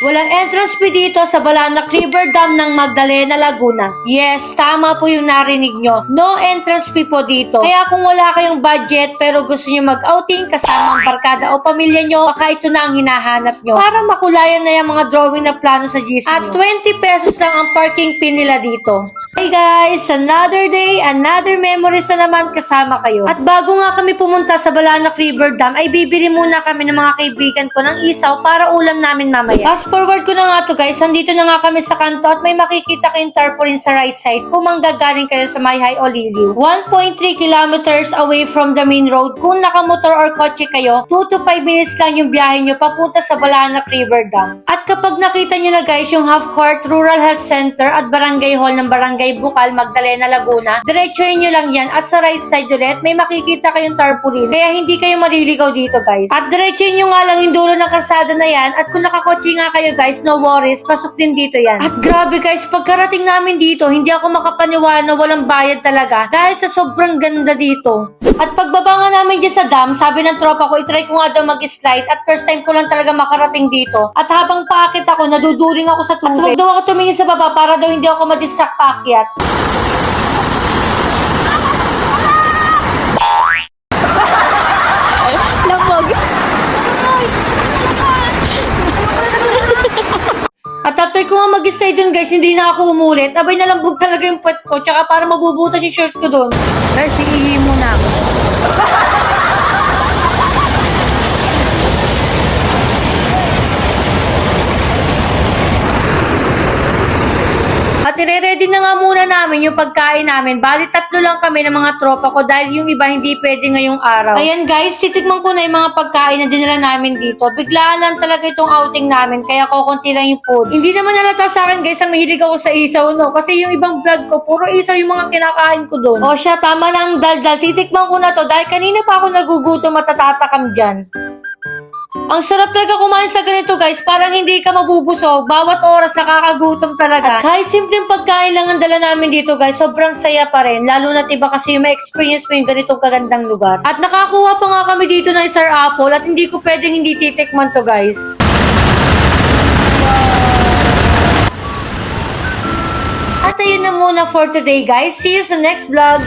Walang entrance fee dito sa Balanak River Dam ng Magdalena, Laguna. Yes, tama po yung narinig nyo. No entrance fee po dito. Kaya kung wala kayong budget pero gusto nyo mag-outing kasama ang barkada o pamilya nyo, baka ito na ang hinahanap nyo para makulayan na yung mga drawing na plano sa GC nyo. At 20 pesos lang ang parking fee nila dito. Hey guys, another day, another memories na naman kasama kayo. At bago nga kami pumunta sa Balanak River Dam, ay bibili muna kami ng mga kaibigan ko ng isaw para ulam namin mamaya. Fast forward ko na nga to guys, nandito na nga kami sa kanto at may makikita kayong tarpaulin sa right side kung manggagaling kayo sa Mayhay o Liliw. 1.3 kilometers away from the main road. Kung nakamotor or kotse kayo, 2 to 5 minutes lang yung biyahe nyo papunta sa Balanak River Dam. At kapag nakita nyo na guys yung half court, Rural Health Center at Barangay Hall ng Barangay Bukal, Magdalena, Laguna, diretsuhin nyo lang yan at sa right side ulit may makikita kayong tarpaulin kaya hindi kayo maliligaw dito guys. At diretsuhin nyo nga lang yung dulo ng kalsada na yan at kung nakakotse nga kayo guys, no worries, pasok din dito yan. At grabe guys, pagkarating namin dito, hindi ako makapaniwala na walang bayad talaga dahil sa sobrang ganda dito. At pagbaba nga namin dyan sa dam, sabi ng tropa ko, itry ko nga daw mag-slide at first time ko lang talaga makarating dito. At habang paakit ako, naduduring ako sa tubig. At huwag daw ako tumingin sa baba para daw hindi ako madistract paakyat. Labog. At after ko nga mag-slide dun guys, hindi na ako umulit. Abay nalambog talaga yung puwet ko, tsaka para mabubutas yung short ko dun. Guys, iihi muna ako. At ire-ready na nga muna namin yung pagkain namin. Bali, 3 lang kami ng mga tropa ko dahil yung iba hindi pwede ngayong araw. Ayan guys, titikman ko na yung mga pagkain na dinala namin dito. Biglaan lang talaga itong outing namin, kaya kukunti lang yung foods. Hindi naman nalata sa akin guys, ang mahilig ako sa isaw, no? Kasi yung ibang vlog ko, puro isaw yung mga kinakain ko doon. O siya, tama na ang daldal. Titikman ko na to dahil kanina pa ako nagugutom at tatatakam dyan. Ang sarap talaga kumain sa ganito guys, parang hindi ka mabubusog, bawat oras nakakagutom talaga. At kahit simpleng pagkain lang ang dala namin dito guys, sobrang saya pa rin, lalo na't iba kasi yung ma-experience mo yung ganitong kagandang lugar. At nakakuha pa nga kami dito ng Star Apple at hindi ko pwedeng hindi titikman to guys. At ayun na muna for today guys, see you sa next vlog!